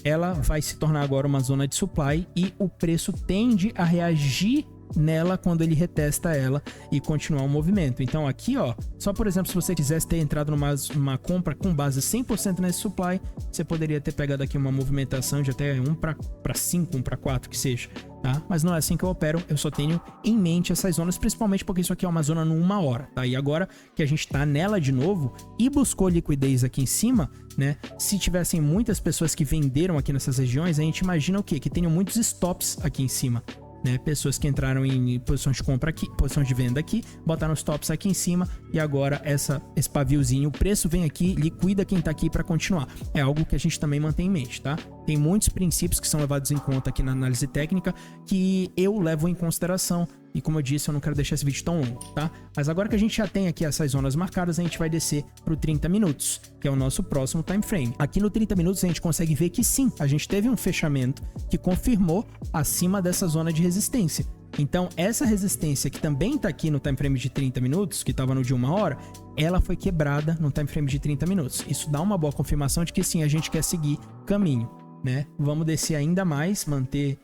[SPEAKER 3] ela vai se tornar agora uma zona de supply e o preço tende a reagir nela quando ele retesta ela e continuar o movimento. Então aqui, ó, só por exemplo, se você quisesse ter entrado numa compra com base 100% nesse supply, você poderia ter pegado aqui uma movimentação de até 1 para 5, 1 para 4 que seja, tá? Mas não é assim que eu opero, eu só tenho em mente essas zonas, principalmente porque isso aqui é uma zona no 1 hora, tá? E agora que a gente tá nela de novo e buscou liquidez aqui em cima, né? Se tivessem muitas pessoas que venderam aqui nessas regiões, a gente imagina o quê? Que tenham muitos stops aqui em cima, né? Pessoas que entraram em posições de compra aqui, posição de venda aqui, botaram os stops aqui em cima e agora esse paviozinho, o preço vem aqui, liquida quem tá aqui para continuar. É algo que a gente também mantém em mente, tá? Tem muitos princípios que são levados em conta aqui na análise técnica que eu levo em consideração e, como eu disse, eu não quero deixar esse vídeo tão longo, tá? Mas agora que a gente já tem aqui essas zonas marcadas, a gente vai descer pro 30 minutos, que é o nosso próximo time frame. Aqui no 30 minutos a gente consegue ver que sim, a gente teve um fechamento que confirmou acima dessa zona de resistência. Então, essa resistência que também tá aqui no time frame de 30 minutos, que estava no de 1 hora, ela foi quebrada no time frame de 30 minutos. Isso dá uma boa confirmação de que sim, a gente quer seguir caminho, né? Vamos descer ainda mais, manter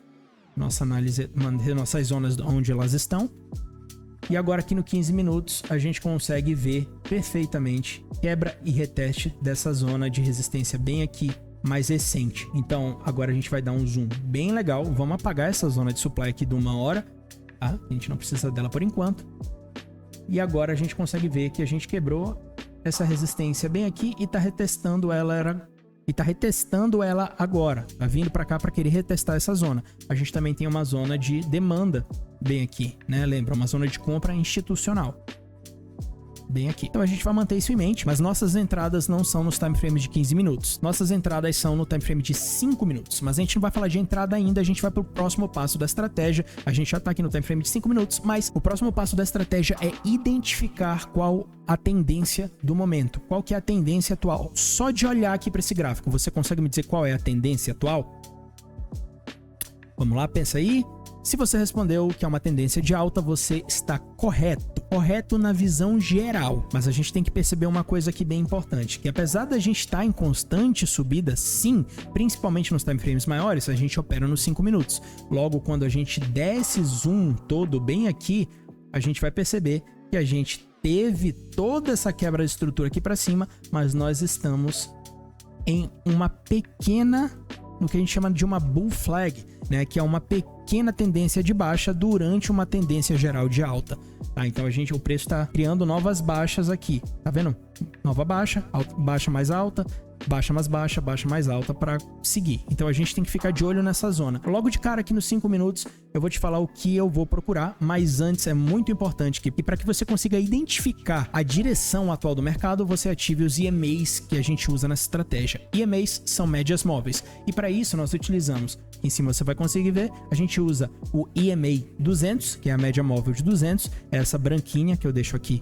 [SPEAKER 3] nossa análise, manter nossas zonas onde elas estão. E agora aqui no 15 minutos a gente consegue ver perfeitamente quebra e reteste dessa zona de resistência bem aqui, mais recente. Então agora a gente vai dar um zoom bem legal. Vamos apagar essa zona de supply aqui de 1 hora, tá? A gente não precisa dela por enquanto. E agora a gente consegue ver que a gente quebrou essa resistência bem aqui e tá retestando ela. E tá retestando ela agora, tá vindo para cá para querer retestar essa zona. A gente também tem uma zona de demanda bem aqui, né? Lembra, uma zona de compra institucional. bem aqui. Então a gente vai manter isso em mente, mas nossas entradas não são nos time frames de 15 minutos. Nossas entradas são no time frame de 5 minutos, mas a gente não vai falar de entrada ainda, a gente vai pro próximo passo da estratégia. A gente já tá aqui no time frame de 5 minutos, mas o próximo passo da estratégia é identificar qual a tendência do momento, qual que é a tendência atual. Só de olhar aqui para esse gráfico, você consegue me dizer qual é a tendência atual? Vamos lá, pensa aí. Se você respondeu que é uma tendência de alta, você está correto na visão geral. Mas a gente tem que perceber uma coisa aqui bem importante, que apesar da gente estar em constante subida, sim, principalmente nos time frames maiores, a gente opera nos 5 minutos. Logo, quando a gente der esse zoom todo bem aqui, a gente vai perceber que a gente teve toda essa quebra de estrutura aqui para cima, mas nós estamos em uma pequena, no que a gente chama de uma bull flag, né, que é uma pequena tendência de baixa durante uma tendência geral de alta, tá? Então o preço está criando novas baixas aqui, tá vendo? Nova baixa, baixa mais alta, baixa mais baixa, baixa mais alta para seguir. Então a gente tem que ficar de olho nessa zona. Logo de cara aqui nos 5 minutos eu vou te falar o que eu vou procurar, mas antes é muito importante que para que você consiga identificar a direção atual do mercado, você ative os EMAs que a gente usa nessa estratégia. EMAs são médias móveis e para isso nós utilizamos, em cima você vai conseguir ver, a gente usa o EMA 200, que é a média móvel de 200, essa branquinha que eu deixo aqui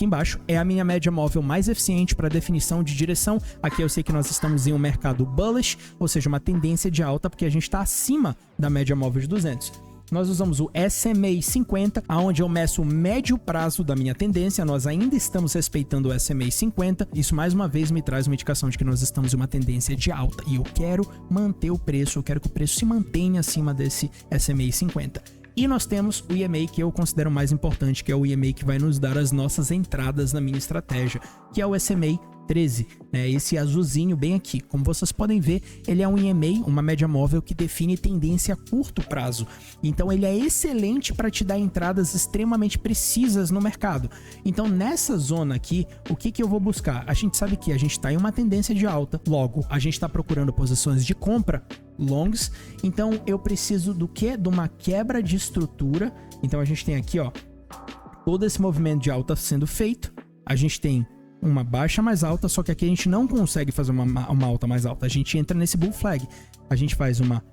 [SPEAKER 3] embaixo, é a minha média móvel mais eficiente para definição de direção. Aqui eu sei que nós estamos em um mercado bullish, ou seja, uma tendência de alta, porque a gente está acima da média móvel de 200. Nós usamos o SMA 50, onde eu meço o médio prazo da minha tendência. Nós ainda estamos respeitando o SMA 50. Isso, mais uma vez, me traz uma indicação de que nós estamos em uma tendência de alta. E eu quero manter o preço, eu quero que o preço se mantenha acima desse SMA 50. E nós temos o EMA que eu considero mais importante, que é o EMA que vai nos dar as nossas entradas na minha estratégia, que é o SMA 13, né? Esse azulzinho bem aqui. Como vocês podem ver, ele é um EMA, uma média móvel que define tendência a curto prazo. Então ele é excelente para te dar entradas extremamente precisas no mercado. Então nessa zona aqui, o que eu vou buscar? A gente sabe que a gente está em uma tendência de alta, logo a gente está procurando posições de compra longs, então eu preciso do quê? De uma quebra de estrutura. Então a gente tem aqui, ó, todo esse movimento de alta sendo feito, a gente tem uma baixa mais alta, só que aqui a gente não consegue fazer uma alta mais alta, a gente entra nesse bull flag, a gente faz uma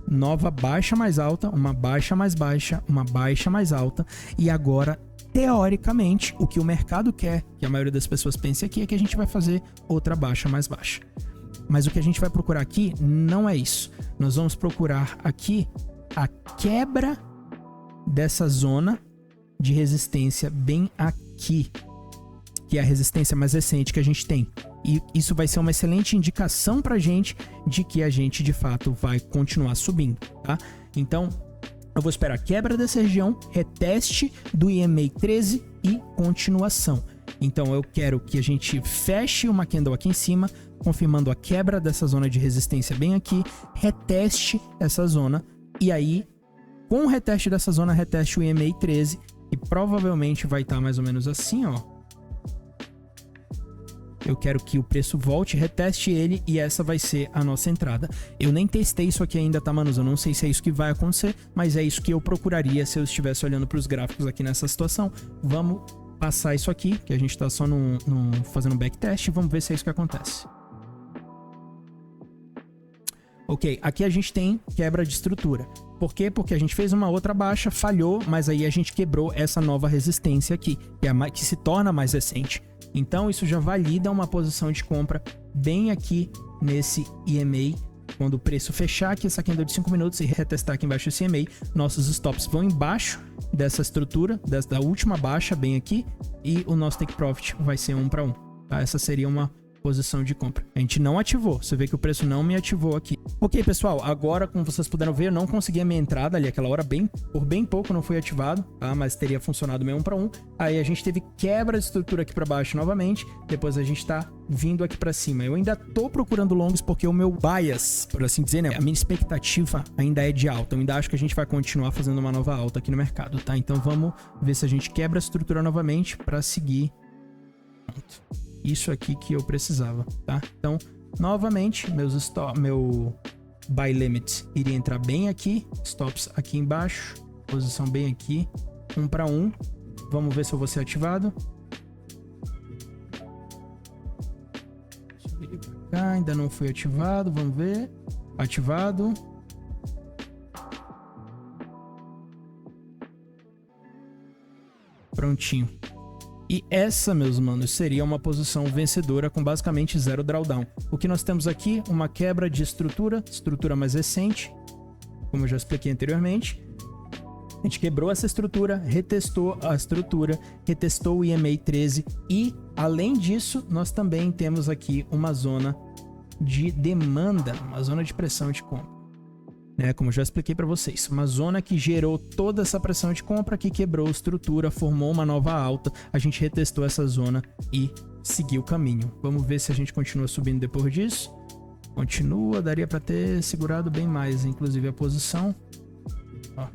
[SPEAKER 3] nova baixa mais alta, uma baixa mais baixa, uma baixa mais alta, e agora teoricamente o que o mercado quer, que a maioria das pessoas pensa aqui, é que a gente vai fazer outra baixa mais baixa. Mas o que a gente vai procurar aqui não é isso. Nós vamos procurar aqui a quebra dessa zona de resistência bem aqui, que é a resistência mais recente que a gente tem. E isso vai ser uma excelente indicação pra gente de que a gente de fato vai continuar subindo, tá? Então eu vou esperar a quebra dessa região, reteste do EMA 13 e continuação. Então eu quero que a gente feche uma candle aqui em cima, confirmando a quebra dessa zona de resistência bem aqui, reteste essa zona, e aí, com o reteste dessa zona, reteste o EMA 13, e provavelmente vai estar mais ou menos assim, ó. Eu quero que o preço volte, reteste ele, e essa vai ser a nossa entrada. Eu nem testei isso aqui ainda, tá, manos? Eu não sei se é isso que vai acontecer, mas é isso que eu procuraria se eu estivesse olhando para os gráficos aqui nessa situação. Vamos passar isso aqui, que a gente tá só fazendo um backtest, e vamos ver se é isso que acontece. Ok, aqui a gente tem quebra de estrutura. Por quê? Porque a gente fez uma outra baixa, falhou, mas aí a gente quebrou essa nova resistência aqui, que se torna mais recente. Então isso já valida uma posição de compra bem aqui nesse EMA. Quando o preço fechar aqui essa candle de 5 minutos e retestar aqui embaixo esse EMA, nossos stops vão embaixo dessa estrutura, da última baixa bem aqui, e o nosso take profit vai ser 1 para 1. Tá? Essa seria uma posição de compra. A gente não ativou, você vê que o preço não me ativou aqui. Ok, pessoal, agora, como vocês puderam ver, eu não consegui a minha entrada ali, aquela hora por bem pouco não foi ativado, tá? Mas teria funcionado meio 1 para 1. Aí a gente teve quebra de estrutura aqui para baixo novamente, depois a gente tá vindo aqui para cima. Eu ainda tô procurando longs porque o meu bias, por assim dizer, né, a minha expectativa ainda é de alta. Eu ainda acho que a gente vai continuar fazendo uma nova alta aqui no mercado, tá? Então vamos ver se a gente quebra a estrutura novamente para seguir. Pronto. Isso aqui que eu precisava, tá? Então, novamente, meu buy limit iria entrar bem aqui, stops aqui embaixo, posição bem aqui, 1 para 1. Vamos ver se eu vou ser ativado. Ainda não foi ativado, vamos ver. Ativado. Prontinho. E essa, meus manos, seria uma posição vencedora com basicamente 0 drawdown. O que nós temos aqui? Uma quebra de estrutura mais recente, como eu já expliquei anteriormente. A gente quebrou essa estrutura, retestou a estrutura, retestou o EMA 13 e, além disso, nós também temos aqui uma zona de demanda, uma zona de pressão de compra. Como eu já expliquei para vocês, uma zona que gerou toda essa pressão de compra, que quebrou a estrutura, formou uma nova alta, a gente retestou essa zona e seguiu o caminho. Vamos ver se a gente continua subindo depois disso. Continua, daria para ter segurado bem mais, inclusive a posição. Ó,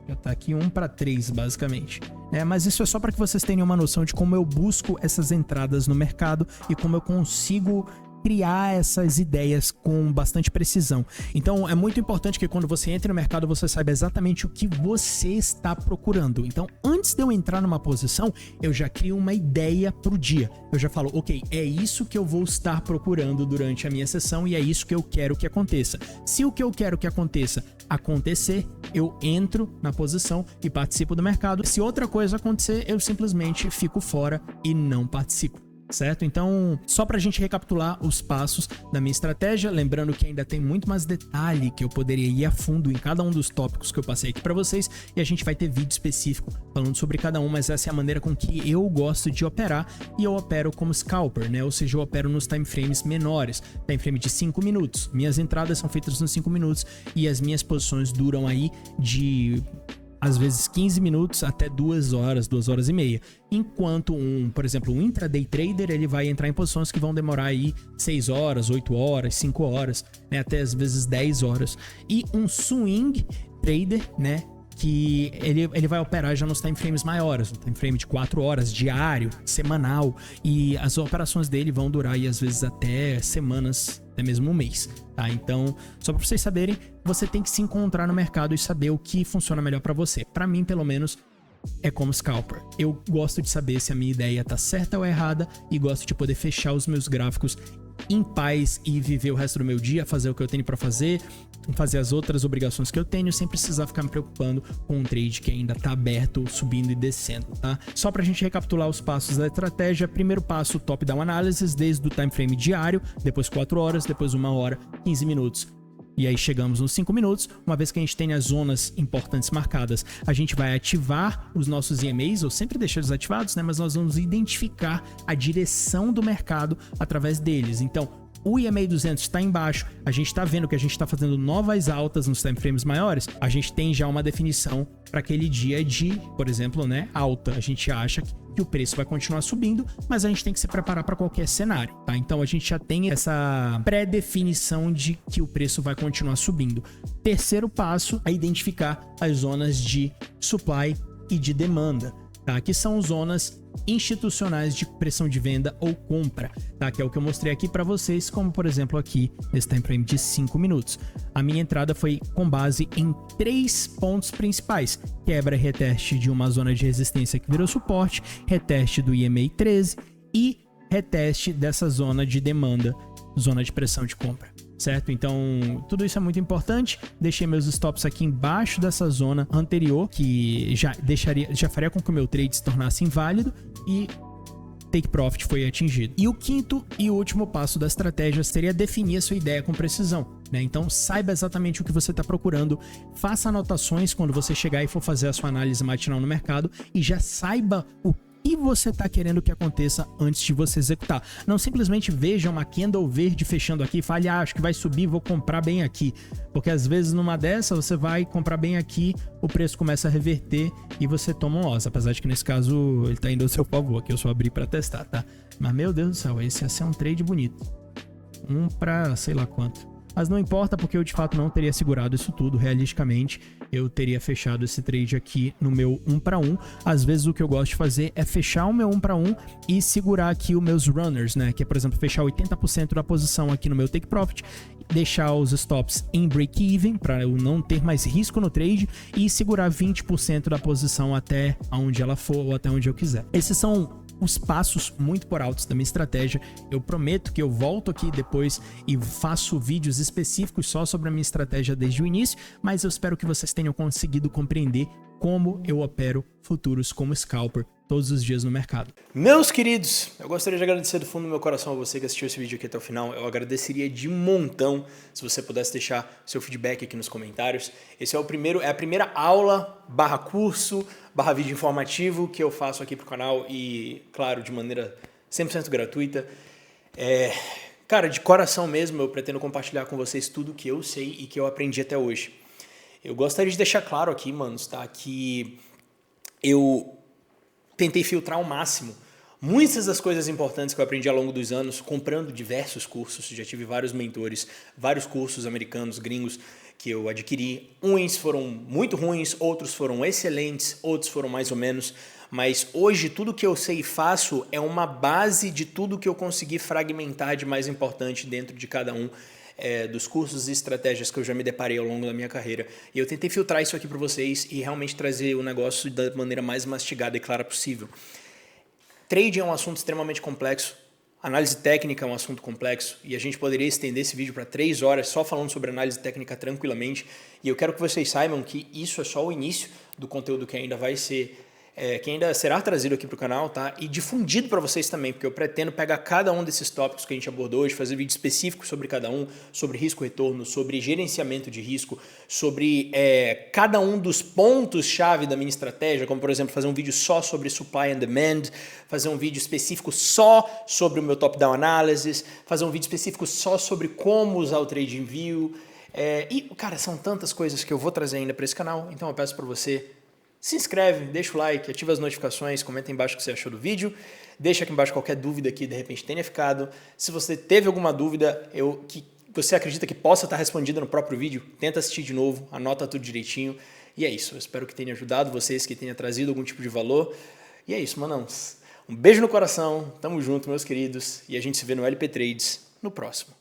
[SPEAKER 3] já tá aqui 1/3 basicamente. Mas isso é só para que vocês tenham uma noção de como eu busco essas entradas no mercado e como eu consigo criar essas ideias com bastante precisão. Então é muito importante que quando você entra no mercado você saiba exatamente o que você está procurando. Então antes de eu entrar numa posição, eu já crio uma ideia pro dia. Eu já falo, ok, é isso que eu vou estar procurando durante a minha sessão e é isso que eu quero que aconteça. Se o que eu quero que aconteça acontecer, eu entro na posição e participo do mercado. Se outra coisa acontecer, eu simplesmente fico fora e não participo. Certo? Então, só pra gente recapitular os passos da minha estratégia, lembrando que ainda tem muito mais detalhe que eu poderia ir a fundo em cada um dos tópicos que eu passei aqui pra vocês, e a gente vai ter vídeo específico falando sobre cada um, mas essa é a maneira com que eu gosto de operar, e eu opero como scalper, né? Ou seja, eu opero nos time frames menores, time frame de 5 minutos. Minhas entradas são feitas nos 5 minutos e as minhas posições duram aí de às vezes 15 minutos até 2 horas, 2 horas e meia. Enquanto por exemplo, um intraday trader, ele vai entrar em posições que vão demorar aí 6 horas, 8 horas, 5 horas, né, até às vezes 10 horas. E um swing trader, né, que ele vai operar já nos time frames maiores, um time frame de 4 horas, diário, semanal, e as operações dele vão durar aí às vezes até semanas, até mesmo um mês, tá? Então, só para vocês saberem, você tem que se encontrar no mercado e saber o que funciona melhor para você. Para mim, pelo menos, é como scalper. Eu gosto de saber se a minha ideia tá certa ou errada e gosto de poder fechar os meus gráficos em paz e viver o resto do meu dia, fazer o que eu tenho para fazer as outras obrigações que eu tenho, sem precisar ficar me preocupando com um trade que ainda tá aberto, subindo e descendo, tá? Só pra gente recapitular os passos da estratégia: primeiro passo, top-down analysis, desde o time frame diário, depois 4 horas, depois 1 hora, 15 minutos. E aí chegamos nos 5 minutos, uma vez que a gente tem as zonas importantes marcadas, a gente vai ativar os nossos EMAs, ou sempre deixar eles ativados, né? Mas nós vamos identificar a direção do mercado através deles. Então, o EMA 200 está embaixo, a gente está vendo que a gente está fazendo novas altas nos time frames maiores, a gente tem já uma definição para aquele dia de, por exemplo, né, alta. A gente acha que o preço vai continuar subindo, mas a gente tem que se preparar para qualquer cenário, tá? Então a gente já tem essa pré-definição de que o preço vai continuar subindo. Terceiro passo é identificar as zonas de supply e de demanda, tá? Que são zonas institucionais de pressão de venda ou compra, tá? Que é o que eu mostrei aqui para vocês, como por exemplo aqui nesse time frame de 5 minutos. A minha entrada foi com base em 3 pontos principais: quebra e reteste de uma zona de resistência que virou suporte, reteste do EMA 13 e reteste dessa zona de demanda, zona de pressão de compra. Certo? Então, tudo isso é muito importante. Deixei meus stops aqui embaixo dessa zona anterior, que já faria com que o meu trade se tornasse inválido, e take profit foi atingido. E o quinto e último passo da estratégia seria definir a sua ideia com precisão, né? Então, saiba exatamente o que você está procurando, faça anotações quando você chegar e for fazer a sua análise matinal no mercado, e já saiba o que você está querendo que aconteça antes de você executar. Não simplesmente veja uma candle verde fechando aqui e fale, acho que vai subir, vou comprar bem aqui. Porque às vezes numa dessa você vai comprar bem aqui, o preço começa a reverter e você toma um loss. Apesar de que nesse caso ele está indo ao seu favor, que eu só abri para testar, tá? Mas meu Deus do céu, esse ia ser um trade bonito. Para sei lá quanto. Mas não importa, porque eu de fato não teria segurado isso tudo. Realisticamente, eu teria fechado esse trade aqui no meu 1 para 1. Às vezes o que eu gosto de fazer é fechar o meu 1 para 1 e segurar aqui os meus runners, né? Que é, por exemplo, fechar 80% da posição aqui no meu take profit, deixar os stops em break-even para eu não ter mais risco no trade e segurar 20% da posição até onde ela for ou até onde eu quiser. Esses são os passos muito por altos da minha estratégia. Eu prometo que eu volto aqui depois e faço vídeos específicos só sobre a minha estratégia desde o início, mas eu espero que vocês tenham conseguido compreender como eu opero futuros como scalper todos os dias no mercado.
[SPEAKER 1] Meus queridos, eu gostaria de agradecer do fundo do meu coração a você que assistiu esse vídeo aqui até o final. Eu agradeceria de montão se você pudesse deixar seu feedback aqui nos comentários. Esse é a primeira aula, /curso, /vídeo informativo que eu faço aqui pro canal e, claro, de maneira 100% gratuita. Cara, de coração mesmo, eu pretendo compartilhar com vocês tudo que eu sei e que eu aprendi até hoje. Eu gostaria de deixar claro aqui, manos, tá, que eu tentei filtrar ao máximo muitas das coisas importantes que eu aprendi ao longo dos anos, comprando diversos cursos. Já tive vários mentores, vários cursos americanos, gringos, que eu adquiri. Uns foram muito ruins, outros foram excelentes, outros foram mais ou menos. Mas hoje tudo que eu sei e faço é uma base de tudo que eu consegui fragmentar de mais importante dentro de cada um dos cursos e estratégias que eu já me deparei ao longo da minha carreira. E eu tentei filtrar isso aqui para vocês e realmente trazer o negócio da maneira mais mastigada e clara possível. Trading é um assunto extremamente complexo, análise técnica é um assunto complexo e a gente poderia estender esse vídeo para 3 horas só falando sobre análise técnica tranquilamente. E eu quero que vocês saibam que isso é só o início do conteúdo que ainda vai ser que ainda será trazido aqui para o canal, tá? E difundido para vocês também, porque eu pretendo pegar cada um desses tópicos que a gente abordou hoje, fazer vídeo específico sobre cada um, sobre risco-retorno, sobre gerenciamento de risco, sobre cada um dos pontos-chave da minha estratégia, como por exemplo fazer um vídeo só sobre supply and demand, fazer um vídeo específico só sobre o meu top-down analysis, fazer um vídeo específico só sobre como usar o TradingView. E, cara, são tantas coisas que eu vou trazer ainda para esse canal, então eu peço para você: se inscreve, deixa o like, ativa as notificações, comenta aí embaixo o que você achou do vídeo, deixa aqui embaixo qualquer dúvida que de repente tenha ficado. Se você teve alguma dúvida que você acredita que possa estar respondida no próprio vídeo, tenta assistir de novo, anota tudo direitinho. E é isso, eu espero que tenha ajudado vocês, que tenha trazido algum tipo de valor. E é isso, manãos. Um beijo no coração, tamo junto, meus queridos, e a gente se vê no LP Trades no próximo.